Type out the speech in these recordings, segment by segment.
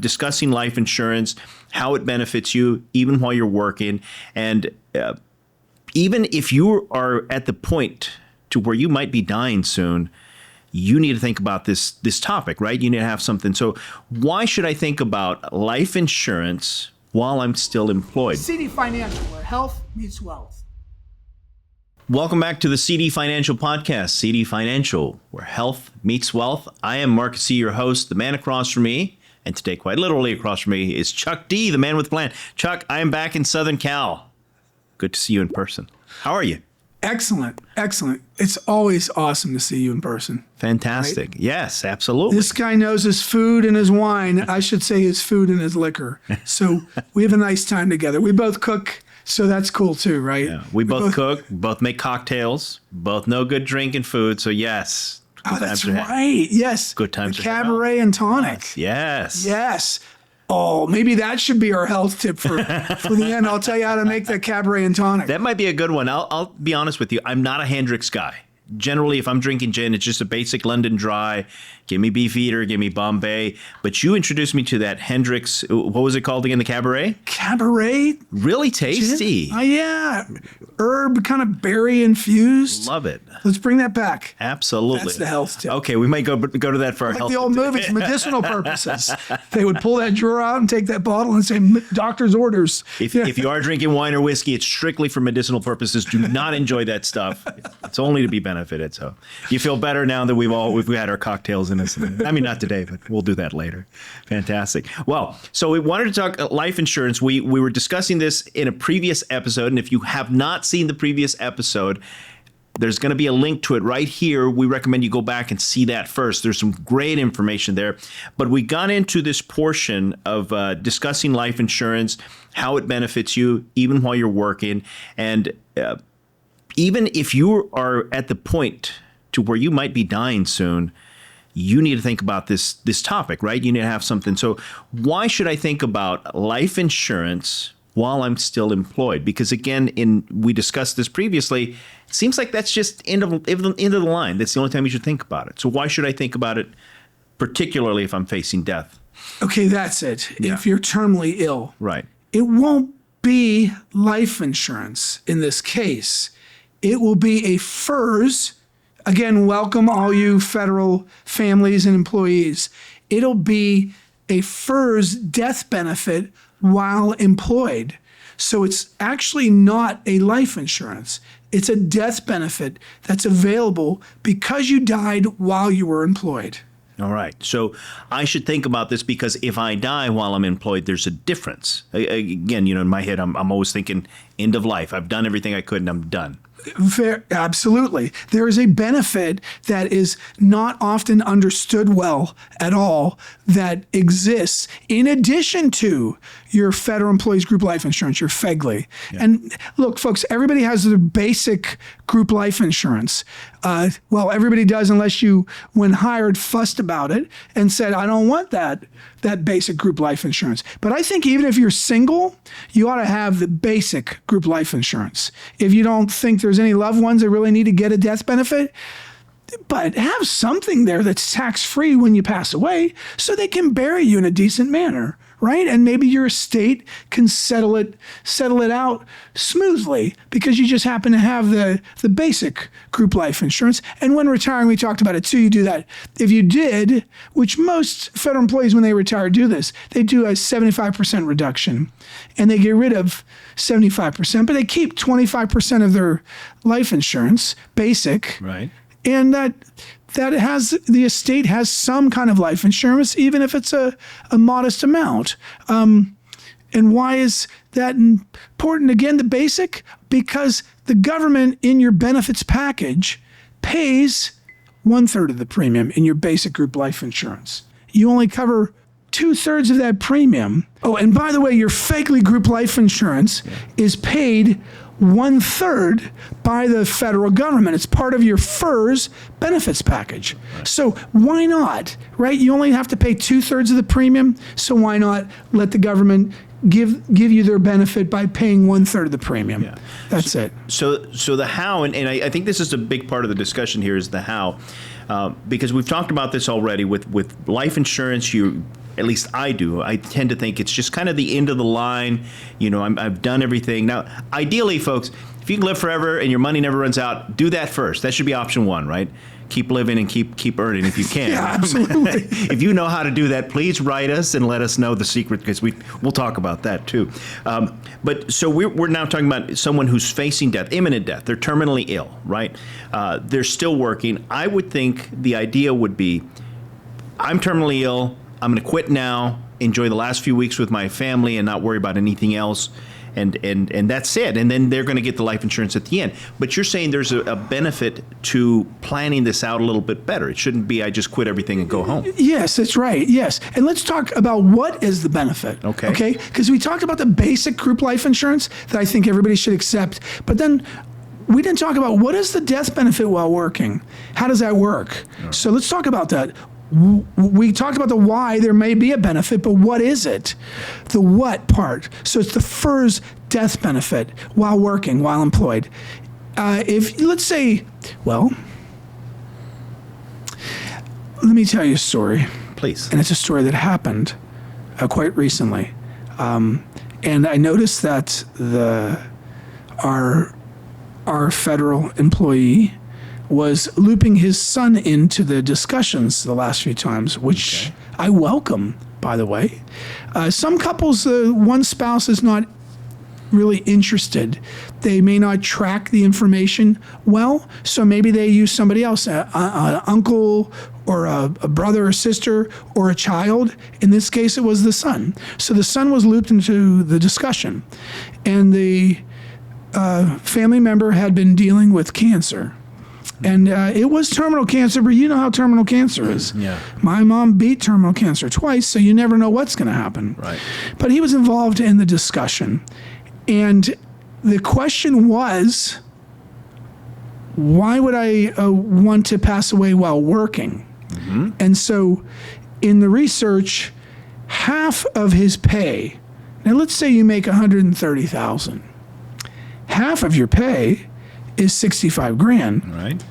discussing life insurance, how it benefits you even while you're working. And even if you are at the point to where you might be dying soon, you need to think about this topic, right? You need to have something. So why should I think about life insurance while I'm still employed? CD Financial, where health meets wealth. Welcome back to the CD Financial Podcast, CD Financial, where health meets wealth. I am Marcus C., your host. The man across from me, and today quite literally across from me, is Chuck D., the man with a plan. Chuck, I am back in Southern Cal. Good to see you in person. How are you? Excellent. Excellent. It's always awesome to see you in person. Fantastic. Right? Yes, absolutely. This guy knows his food and his wine. I should say his food and his liquor. So we have a nice time together. We both cook, so that's cool too, right? Yeah, we both cook, both make cocktails, both know good drink and food. So yes. Oh, that's right. Yes. Good times. The cabaret and tonic. Yes. Yes. Oh, maybe that should be our health tip for the end. I'll tell you how to make the cabaret and tonic. That might be a good one. I'll be honest with you. I'm not a Hendrix guy. Generally, if I'm drinking gin, it's just a basic London Dry. Give me Beefeater, give me Bombay. But you introduced me to that Hendrix. What was it called again? The Cabaret? Cabaret? Really tasty. Gin? Oh, yeah. Herb, kind of berry infused. Love it. Let's bring that back. Absolutely. That's the health tip. Okay, we might go to that for our health tip. Like the old movies, medicinal purposes. They would pull that drawer out and take that bottle and say, doctor's orders. If you are drinking wine or whiskey, it's strictly for medicinal purposes. Do not enjoy that stuff. It's only to be benefited. So you feel better now that we've had our cocktails in us. I mean, not today, but we'll do that later. Fantastic. Well, so we wanted to talk life insurance. We were discussing this in a previous episode, and if you have not seen the previous episode, there's going to be a link to it right here. We recommend you go back and see that first. There's some great information there. But we got into this portion of discussing life insurance, how it benefits you even while you're working, and even if you are at the point to where you might be dying soon, you need to think about this topic, right? You need to have something. So why should I think about life insurance while I'm still employed? Because again, we discussed this previously, it seems like that's just end of the line. That's the only time you should think about it. So why should I think about it, particularly if I'm facing death? Okay, that's it. Yeah. If you're terminally ill, right, it won't be life insurance in this case. It will be a FERS. Again, welcome all you federal families and employees. It'll be a FERS death benefit while employed. So it's actually not a life insurance. It's a death benefit that's available because you died while you were employed. All right. So I should think about this because if I die while I'm employed, there's a difference. Again, in my head, I'm always thinking end of life. I've done everything I could and I'm done. Absolutely. There is a benefit that is not often understood well at all that exists in addition to your federal employees group life insurance, your FEGLI. Yeah. And look, folks, everybody has their basic group life insurance. Well, everybody does unless you, when hired, fussed about it and said, I don't want that basic group life insurance. But I think even if you're single, you ought to have the basic group life insurance. If you don't think there's any loved ones that really need to get a death benefit, but have something there that's tax-free when you pass away so they can bury you in a decent manner, right? And maybe your estate can settle it out smoothly because you just happen to have the basic group life insurance. And when retiring, we talked about it too, you do that. If you did, which most federal employees when they retire do this, they do a 75% reduction and they get rid of 75%, but they keep 25% of their life insurance, basic. Right. And that the estate has some kind of life insurance, even if it's a modest amount. And why is that important? Again, the basic, because the government in your benefits package pays 1/3 of the premium in your basic group life insurance. You only cover 2/3 of that premium. Oh, and by the way, your FEGLI group life insurance is paid 1/3 by the federal government. It's part of your FERS benefits package. Right. So why not, right? You only have to pay 2/3 of the premium, so why not let the government give you their benefit by paying 1/3 of the premium? Yeah. That's it. So the how, and I think this is a big part of the discussion here is the how, because we've talked about this already with life insurance. At least I do. I tend to think it's just kind of the end of the line. You know, I've done everything. Now, ideally, folks, if you can live forever and your money never runs out, do that first. That should be option one, right? Keep living and keep earning if you can. Yeah, absolutely. If you know how to do that, please write us and let us know the secret, because we'll talk about that too. But so we're now talking about someone who's facing death, imminent death. They're terminally ill, right? They're still working. I would think the idea would be, I'm terminally ill. I'm going to quit now, enjoy the last few weeks with my family and not worry about anything else. And that's it. And then they're going to get the life insurance at the end. But you're saying there's a benefit to planning this out a little bit better. It shouldn't be I just quit everything and go home. Yes, that's right. Yes. And let's talk about what is the benefit. Okay. Okay. Because we talked about the basic group life insurance that I think everybody should accept. But then we didn't talk about what is the death benefit while working? How does that work? So let's talk about that. We talked about the why there may be a benefit, but what is it? The what part. So it's the FERS death benefit while working, while employed. If let's say, well, let me tell you a story. Please. And it's a story that happened quite recently. And I noticed that our federal employee was looping his son into the discussions the last few times, which I welcome, by the way. Some couples, one spouse is not really interested. They may not track the information well, so maybe they use somebody else, an uncle or a brother or sister or a child. In this case, it was the son. So the son was looped into the discussion. And the family member had been dealing with cancer. And it was terminal cancer, but you know how terminal cancer is. Yeah. My mom beat terminal cancer twice, so you never know what's going to happen. Right. But he was involved in the discussion. And the question was, why would I want to pass away while working? Mm-hmm. And so in the research, half of his pay, now let's say you make $130,000. Half of your pay is $65,000. Right.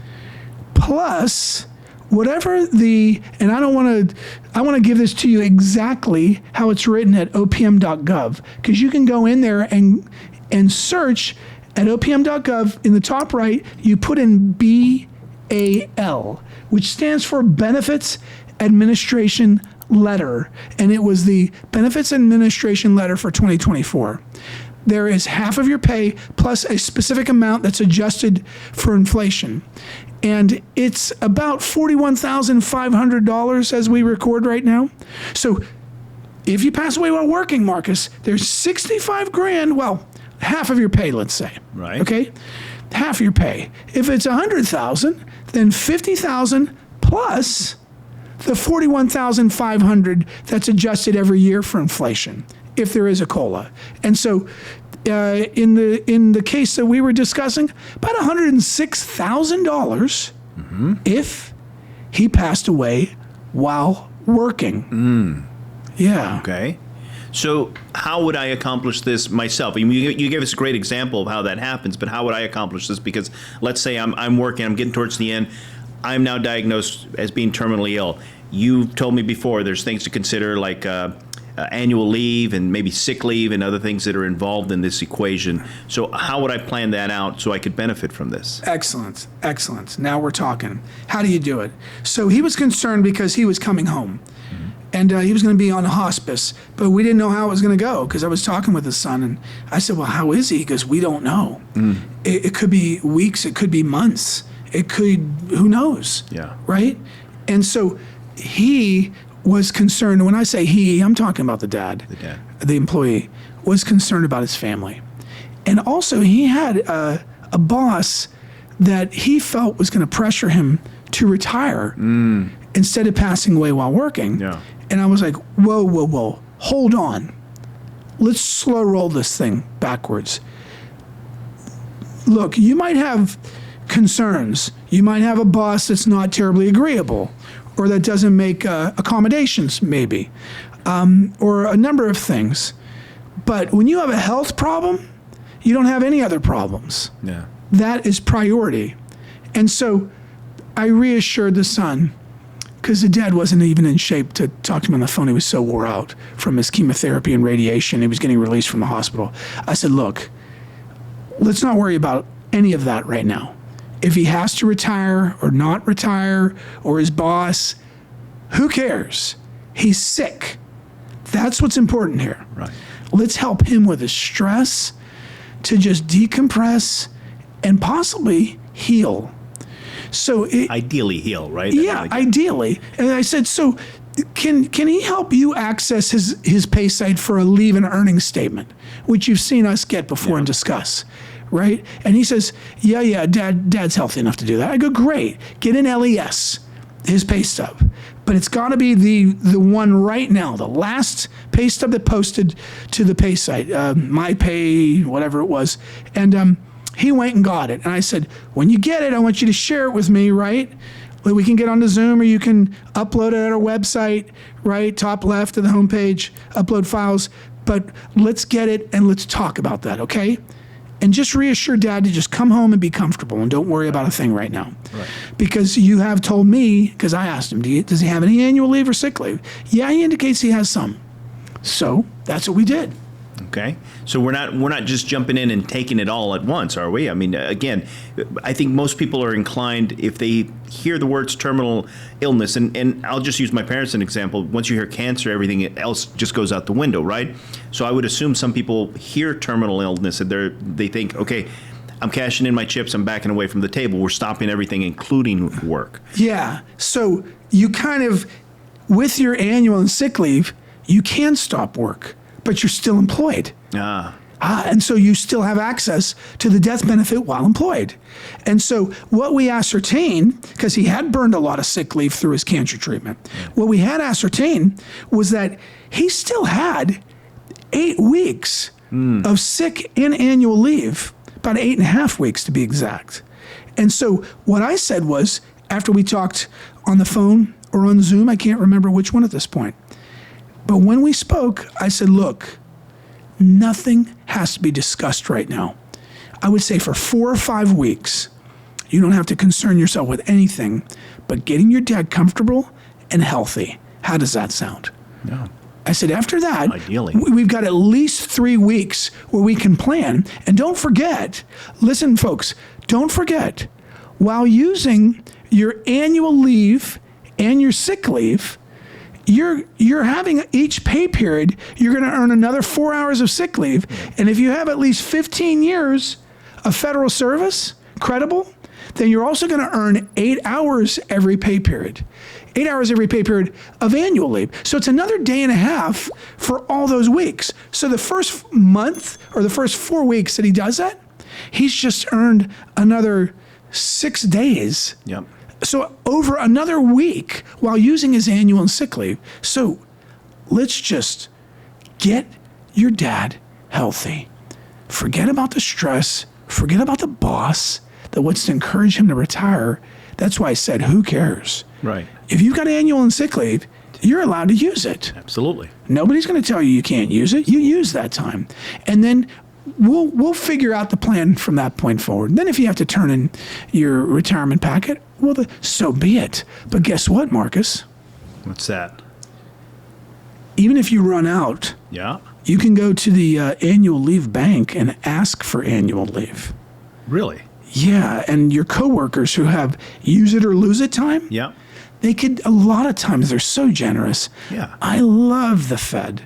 Plus whatever and I want to give this to you exactly how it's written at opm.gov, because you can go in there and search at opm.gov. In the top right, you put in BAL, which stands for Benefits Administration Letter, and it was the Benefits Administration Letter for 2024. There is half of your pay plus a specific amount that's adjusted for inflation. And it's about $41,500 as we record right now. So if you pass away while working, Marcus, there's $65,000, well, half of your pay, let's say. Right. Okay? Half your pay. If it's $100,000, then $50,000 plus the $41,500 that's adjusted every year for inflation, if there is a COLA. And so in the case that we were discussing, about $106,000 if he passed away while working. Yeah. Okay. So how would I accomplish this myself? I mean, you gave us a great example of how that happens, but how would I accomplish this? Because let's say I'm working, I'm getting towards the end, I'm now diagnosed as being terminally ill. You've told me before there's things to consider like annual leave and maybe sick leave and other things that are involved in this equation. So how would I plan that out so I could benefit from this? Excellent. Excellent. Now we're talking. How do you do it? So he was concerned because he was coming home. And he was going to be on hospice, but we didn't know how it was going to go because I was talking with his son, and I said, well, how is he? He goes, we don't know. It could be weeks. It could be months. It could, who knows? Yeah. Right? And so he was concerned. When I say he, I'm talking about the dad, the employee, was concerned about his family. And also he had a boss that he felt was going to pressure him to retire instead of passing away while working. Yeah. And I was like, whoa, hold on. Let's slow roll this thing backwards. Look, you might have concerns. You might have a boss that's not terribly agreeable or that doesn't make accommodations, maybe, or a number of things. But when you have a health problem, you don't have any other problems. Yeah. That is priority. And so I reassured the son, because the dad wasn't even in shape to talk to him on the phone. He was so wore out from his chemotherapy and radiation. He was getting released from the hospital. I said, look, let's not worry about any of that right now. If he has to retire or not retire, or his boss, who cares? He's sick. That's what's important here. Right. Let's help him with his stress to just decompress and possibly heal. So Ideally heal, right? yeah, ideally. And I said, so can he help you access his pay site for a leave and earnings statement, which you've seen us get before and discuss, right? And he says, yeah, dad's healthy enough to do that. I go, great. Get in LES, his pay stub. But it's got to be the one right now, the last pay stub that posted to the pay site, my pay, whatever it was. And he went and got it. And I said, when you get it, I want you to share it with me, right? We can get onto Zoom, or you can upload it at our website, right? Top left of the homepage, upload files. But let's get it and let's talk about that, okay? And just reassure Dad to just come home and be comfortable and don't worry about a thing right now. Right. Because you have told me, because I asked him, does he have any annual leave or sick leave? Yeah, he indicates he has some. So that's what we did. Okay. So we're not just jumping in and taking it all at once, are we? I mean, again, I think most people are inclined, if they hear the words terminal illness, and I'll just use my parents as an example. Once you hear cancer, everything else just goes out the window, right? So I would assume some people hear terminal illness and they think, okay, I'm cashing in my chips, I'm backing away from the table. We're stopping everything, including work. Yeah. So you kind of, with your annual and sick leave, you can stop work, but you're still employed. And so you still have access to the death benefit while employed. And so what we ascertained, because he had burned a lot of sick leave through his cancer treatment, what we had ascertained was that he still had 8 weeks of sick and annual leave, about 8.5 weeks to be exact. And so what I said was, after we talked on the phone or on Zoom, I can't remember which one at this point, but when we spoke, I said, look, nothing has to be discussed right now. I would say for 4 or 5 weeks, you don't have to concern yourself with anything but getting your dad comfortable and healthy. How does that sound? No. I said, after that, Ideally. we've got at least 3 weeks where we can plan. And don't forget, listen, folks, don't forget, while using your annual leave and your sick leave, you're having each pay period, you're going to earn another 4 hours of sick leave. And if you have at least 15 years of federal service, credible, then you're also going to earn 8 hours every pay period. 8 hours every pay period of annual leave. So it's another day and a half for all those weeks. So the first month or the first 4 weeks that he does that, he's just earned another 6 days. Yep. So over another week while using his annual and sick leave. So let's just get your dad healthy. Forget about the stress. Forget about the boss that wants to encourage him to retire. That's why I said, who cares? Right. If you've got annual and sick leave, you're allowed to use it. Absolutely. Nobody's going to tell you can't use it. You use that time. And then we'll figure out the plan from that point forward. Then if you have to turn in your retirement packet, well, so be it. But guess what, Marcus? What's that? Even if you run out, Yeah. you can go to the annual leave bank and ask for annual leave. Really? Yeah, and your coworkers who have use it or lose it time, Yeah. they could, a lot of times, they're so generous. Yeah. I love the Fed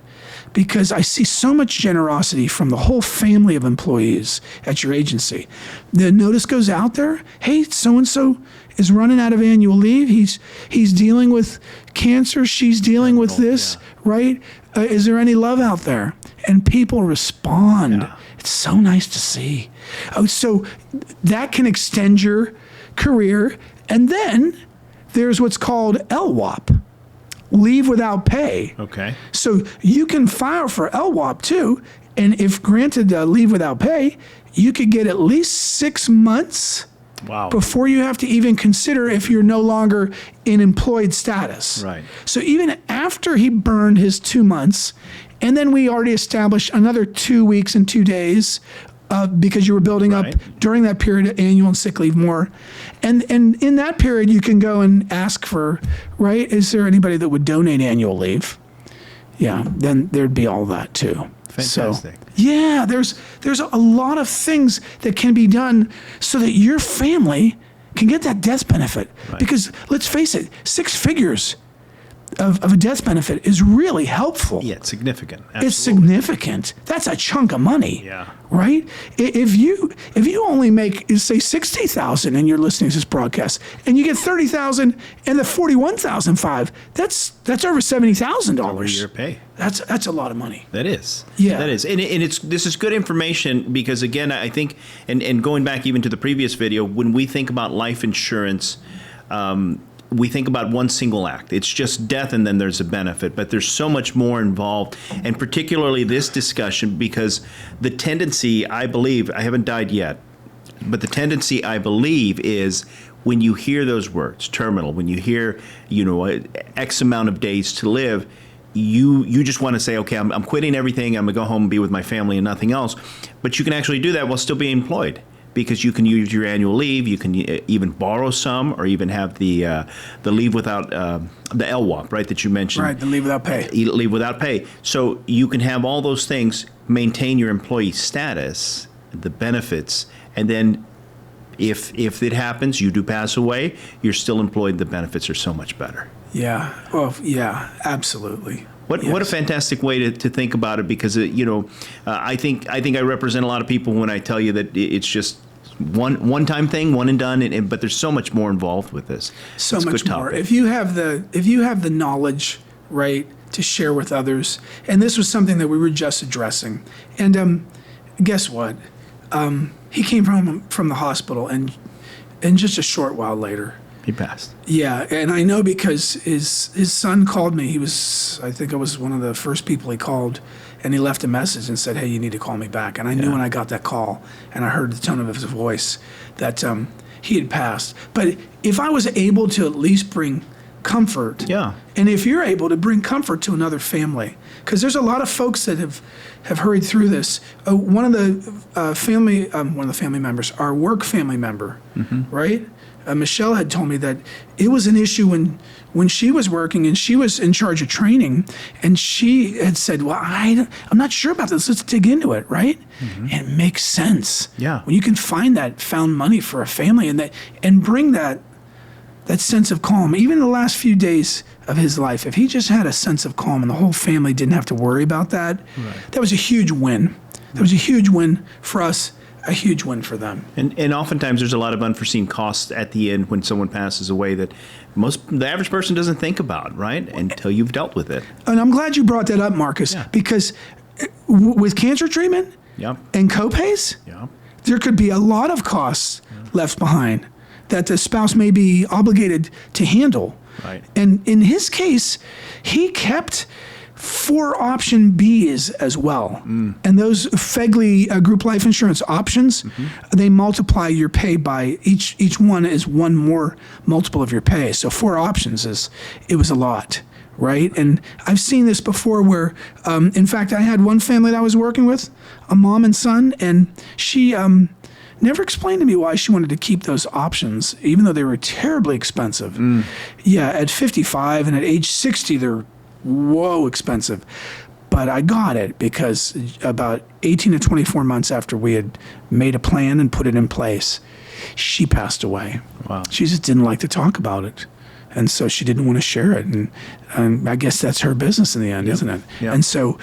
because I see so much generosity from the whole family of employees at your agency. The notice goes out there, hey, so-and-so is running out of annual leave. He's dealing with cancer. She's dealing with this, right? Is there any love out there? And people respond. Yeah. It's so nice to see. Oh, so that can extend your career. And then there's what's called LWOP, leave without pay. Okay. So you can file for LWOP too. And if granted leave without pay, you could get at least 6 months Wow. before you have to even consider if you're no longer in employed status. Right. So even after he burned his 2 months, and then we already established another 2 weeks and 2 days because you were building up during that period of annual and sick leave more. And in that period, you can go and ask for, right? Is there anybody that would donate annual leave? Yeah, then there'd be all that too. Fantastic. So, yeah, there's a lot of things that can be done so that your family can get that death benefit. Right. Because let's face it, 6 figures of a death benefit is really helpful. Yeah, it's significant. Absolutely. It's significant. That's a chunk of money. Yeah. Right? If you only make, say, $60,000 and you're listening to this broadcast, and you get $30,000 and the $41,005, that's over $70,000. Your pay. That's a lot of money. That is. Yeah. That is. And this is good information because, again, I think, and going back even to the previous video, when we think about life insurance, we think about one single act. It's just death and then there's a benefit, but there's so much more involved, and particularly this discussion, because the tendency, I believe, I haven't died yet, but the tendency, I believe, is when you hear those words, terminal, when you hear, X amount of days to live, you just want to say, okay, I'm quitting everything, I'm going to go home and be with my family and nothing else. But you can actually do that while still being employed, because you can use your annual leave, you can even borrow some, or even have the leave without the LWOP, right, that you mentioned. Right, the leave without pay. Leave without pay. So you can have all those things, maintain your employee status, the benefits, and then if it happens, you do pass away, you're still employed, the benefits are so much better. Yeah. Well, yeah, absolutely. What a fantastic way to think about it, because I think I represent a lot of people when I tell you that it's just one time thing, one and done, but there's so much more involved with this. So it's much more. If you have the knowledge, right, to share with others, and this was something that we were just addressing, and guess what? He came from the hospital, and just a short while later, he passed. Yeah, and I know because his son called me. I think I was one of the first people he called, and he left a message and said, "Hey, you need to call me back." And I knew when I got that call and I heard the tone of his voice that he had passed. But if I was able to at least bring comfort, and if you're able to bring comfort to another family, because there's a lot of folks that have hurried through this. One of the family members, our work family member, right? Michelle had told me that it was an issue when she was working and she was in charge of training, and she had said, well, I'm not sure about this. Let's dig into it, right? And it makes sense. Yeah. When you can find that found money for a family and bring that sense of calm, even in the last few days of his life, if he just had a sense of calm and the whole family didn't have to worry about that, that was a huge win. That was a huge win for us, a huge win for them. And oftentimes there's a lot of unforeseen costs at the end when someone passes away that the average person doesn't think about, right? Until you've dealt with it. And I'm glad you brought that up, Marcus, because with cancer treatment and copays, there could be a lot of costs left behind that the spouse may be obligated to handle. Right. And in his case, he kept 4 option Bs as well. And those FEGLI group life insurance options, they multiply your pay by each one is one more multiple of your pay. So 4 options it was a lot, right? And I've seen this before where, in fact, I had one family that I was working with, a mom and son, and she never explained to me why she wanted to keep those options, even though they were terribly expensive. Yeah, at 55 and at age 60, they're expensive. But I got it because about 18 to 24 months after we had made a plan and put it in place, she passed away. Wow. She just didn't like to talk about it. And so she didn't want to share it. And I guess that's her business in the end, isn't it? Yep. And so,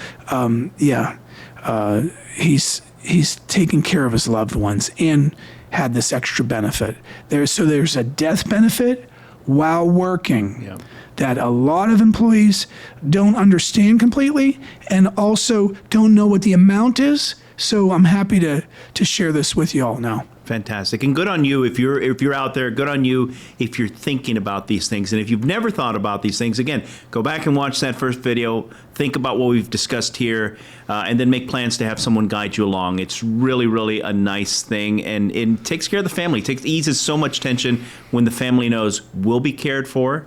he's taking care of his loved ones and had this extra benefit. There's a death benefit while working that a lot of employees don't understand completely and also don't know what the amount is. So I'm happy to share this with you all now. Fantastic. And good on you if you're out there. Good on you if you're thinking about these things. And if you've never thought about these things, again, go back and watch that first video. Think about what we've discussed here, and then make plans to have someone guide you along. It's really, really a nice thing, and it takes care of the family. Eases so much tension when the family knows we'll be cared for.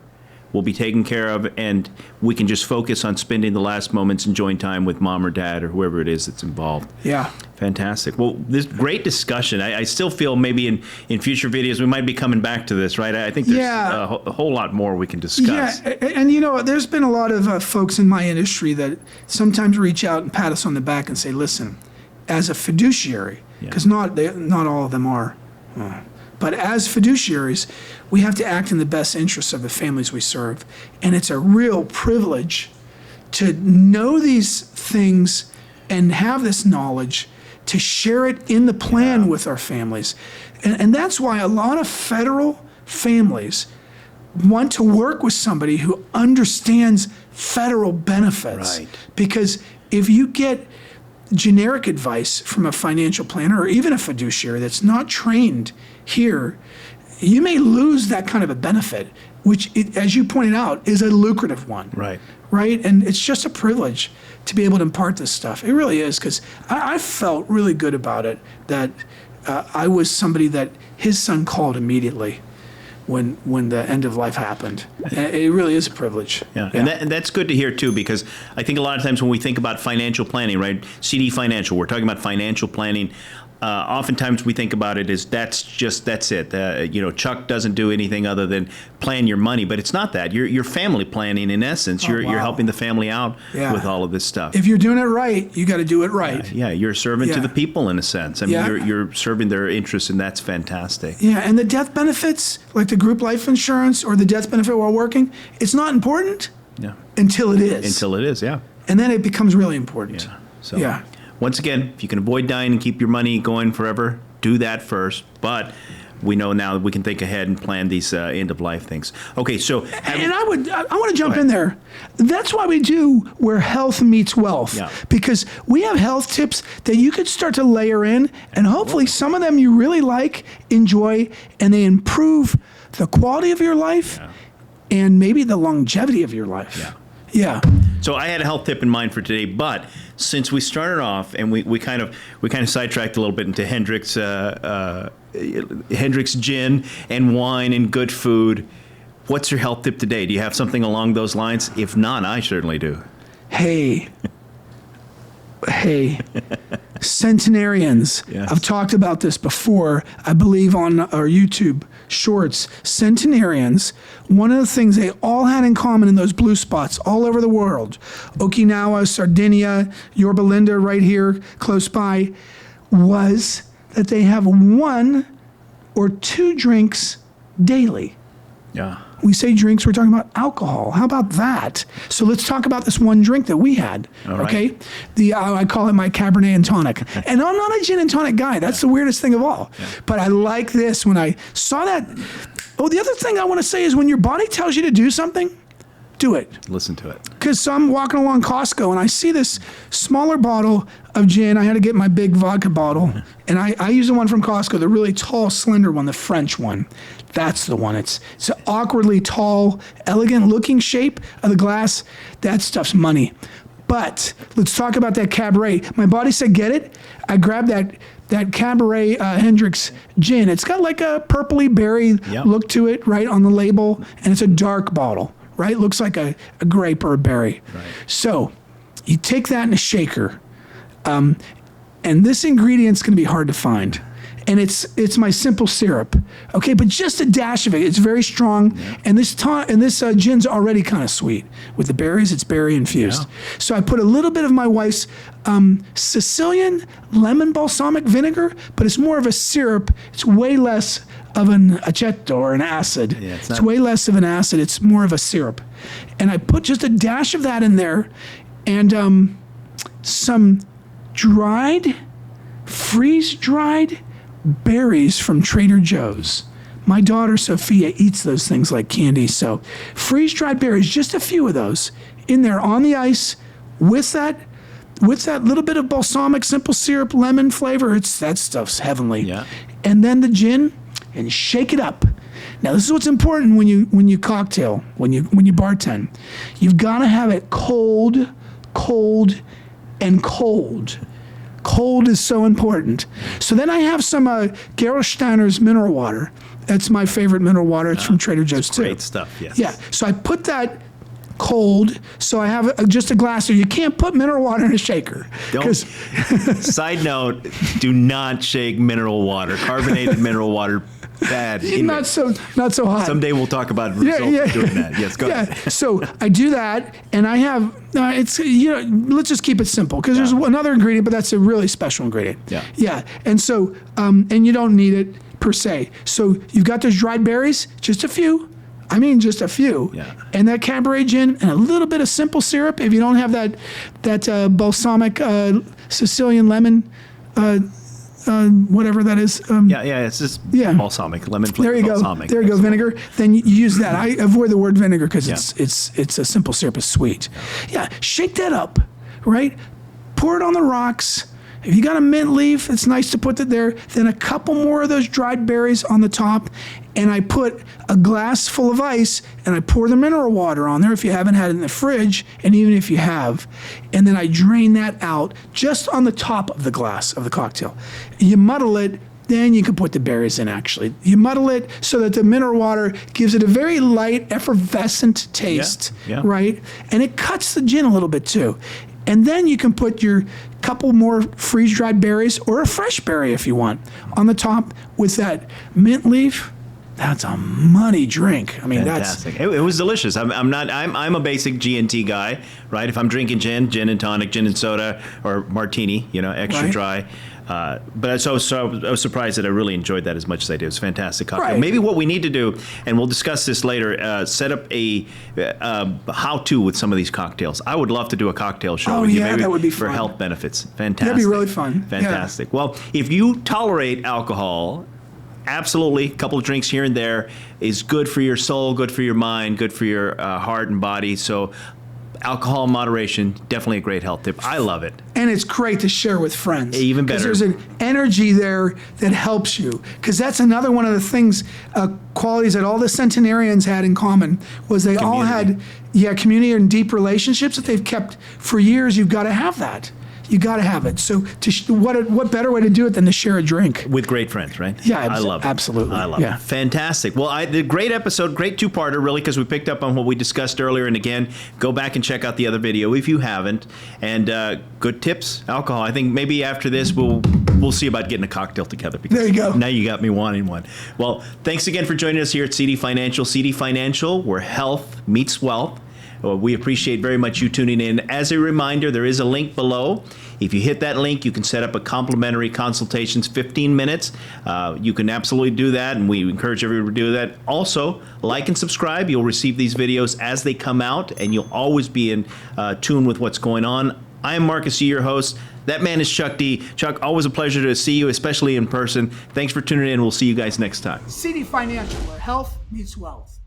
will be taken care of, and we can just focus on spending the last moments enjoying time with mom or dad or whoever it is that's involved. Yeah. Fantastic. Well, this great discussion. I still feel maybe in future videos we might be coming back to this, right? I think there's a whole lot more we can discuss. Yeah, and you know, there's been a lot of folks in my industry that sometimes reach out and pat us on the back and say, listen, as a fiduciary, because not all of them are, but as fiduciaries, we have to act in the best interests of the families we serve. And it's a real privilege to know these things and have this knowledge, to share it in the plan with our families. And that's why a lot of federal families want to work with somebody who understands federal benefits. Right. Because if you get generic advice from a financial planner or even a fiduciary that's not trained here, you may lose that kind of a benefit, which, as you pointed out, is a lucrative one. Right. Right? And it's just a privilege to be able to impart this stuff. It really is, because I felt really good about it, that I was somebody that his son called immediately when the end of life happened. And it really is a privilege. Yeah, and that's good to hear too, because I think a lot of times when we think about financial planning, right, CD Financial, we're talking about financial planning. Oftentimes we think about it as that's it. You know, Chuck doesn't do anything other than plan your money, but it's not that. You're family planning in essence. You're helping the family out with all of this stuff. If you're doing it right, you got to do it right. Yeah, you're a servant to the people in a sense. I mean, you're serving their interests, and that's fantastic. Yeah, and the death benefits, like the group life insurance or the death benefit while working, it's not important until it is. Until it is, yeah. And then it becomes really important. Yeah. So, once again, if you can avoid dying and keep your money going forever, do that first. But we know now that we can think ahead and plan these end-of-life things. Okay, so... I want to jump in there. That's why we do Where Health Meets Wealth. Yeah. Because we have health tips that you could start to layer in, and hopefully some of them you really like, enjoy, and they improve the quality of your life and maybe the longevity of your life. Yeah. So I had a health tip in mind for today, but since we started off and we kind of sidetracked a little bit into Hendrick's gin and wine and good food, what's your health tip today? Do you have something along those lines? If not, I certainly do. Hey, centenarians. Yes. I've talked about this before, I believe, on our YouTube shorts. Centenarians, one of the things they all had in common in those blue spots all over the world, Okinawa, Sardinia, Yorba Linda right here close by, was that they have 1 or 2 drinks daily. Yeah. We say drinks, we're talking about alcohol. How about that? So let's talk about this one drink that we had. All right. Okay, I call it my Cabernet and tonic. And I'm not a gin and tonic guy. That's the weirdest thing of all. But I like this when I saw that. Oh, the other thing I want to say is when your body tells you to do something, do it. Listen to it. Because so I'm walking along Costco and I see this smaller bottle of gin. I had to get my big vodka bottle. And I use the one from Costco, the really tall, slender one, the French one. That's the one. It's an awkwardly tall, elegant looking shape of the glass. That stuff's money. But let's talk about that Cabernet. My body said, get it? I grabbed that Cabernet Hendrick's gin. It's got like a purpley berry look to it, right, on the label. And it's a dark bottle, right? Looks like a grape or a berry. Right. So you take that in a shaker. And this ingredient's going to be hard to find. And it's my simple syrup, okay? But just a dash of it. It's very strong, and this gin's already kind of sweet. With the berries, it's berry infused. So I put a little bit of my wife's Sicilian lemon balsamic vinegar, but it's more of a syrup. It's way less of an aceto or an acid. Yeah, it's way less of an acid. It's more of a syrup. And I put just a dash of that in there, and some freeze-dried berries from Trader Joe's. My daughter Sophia eats those things like candy, so freeze-dried berries, just a few of those in there on the ice with that little bit of balsamic simple syrup lemon flavor. That stuff's heavenly. Yeah. And then the gin, and shake it up. Now this is what's important when you cocktail, when you bartend. You've got to have it cold, and cold. Cold is so important. So then I have some Gerolsteiner's mineral water. That's my favorite mineral water. It's from Trader Joe's too. Great stuff, yes. Yeah. So I put that cold. So I have just a glass there. You can't put mineral water in a shaker. Don't. Side note, do not shake mineral water. Carbonated mineral water, bad. Not so hot. Someday we'll talk about results of doing that. Yes, go ahead. So I do that, and I have let's just keep it simple because there's another ingredient, but that's a really special ingredient. Yeah. And so and you don't need it per se. So you've got those dried berries, just a few. I mean, just a few. Yeah. And that Cabernet gin and a little bit of simple syrup. If you don't have that balsamic Sicilian lemon, whatever that is. It's just balsamic, lemon flavor. There you balsamic. go. There you go. Vinegar. Then you use that. I avoid the word vinegar because it's a simple syrup. It's sweet. Yeah. Shake that up, right? Pour it on the rocks. If you got a mint leaf, it's nice to put it there. Then a couple more of those dried berries on the top. And I put a glass full of ice and I pour the mineral water on there if you haven't had it in the fridge, and even if you have. And then I drain that out just on the top of the glass of the cocktail. You muddle it, then you can put the berries in actually. You muddle it so that the mineral water gives it a very light, effervescent taste, right? And it cuts the gin a little bit too. And then you can put your couple more freeze-dried berries or a fresh berry if you want on the top with that mint leaf. That's a money drink. I mean, fantastic. It was delicious. I'm a basic G&T guy, right? If I'm drinking gin and tonic, gin and soda, or martini, extra dry. But I was surprised that I really enjoyed that as much as I did. It was a fantastic cocktail. Right. Maybe what we need to do, and we'll discuss this later, set up a how-to with some of these cocktails. I would love to do a cocktail show with you. Maybe that would be for fun. health benefits. Fantastic. That'd be really fun. Fantastic. Yeah. Well, if you tolerate alcohol, absolutely, a couple of drinks here and there is good for your soul, good for your mind, good for your heart and body. So alcohol moderation, definitely a great health tip. I love it. And it's great to share with friends. Even better. Because there's an energy there that helps you. Because that's another one of the things, qualities that all the centenarians had in common was they all had, community and deep relationships that they've kept for years. You've got to have that. You got to have it. So what better way to do it than to share a drink? With great friends, right? Yeah, I love it. Absolutely. I love it. Fantastic. Well, the great episode, great two-parter, really, because we picked up on what we discussed earlier. And again, go back and check out the other video if you haven't. And good tips, alcohol. I think maybe after this, we'll see about getting a cocktail together. Because there you go. Now you got me wanting one. Well, thanks again for joining us here at CD Financial. CD Financial, where health meets wealth. We appreciate very much you tuning in. As a reminder, there is a link below. If you hit that link, you can set up a complimentary consultations, 15 minutes. You can absolutely do that, and we encourage everyone to do that. Also, like and subscribe. You'll receive these videos as they come out, and you'll always be in tune with what's going on. I am Marcus E., your host. That man is Chuck D. Chuck, always a pleasure to see you, especially in person. Thanks for tuning in. We'll see you guys next time. CD Financial, where health meets wealth.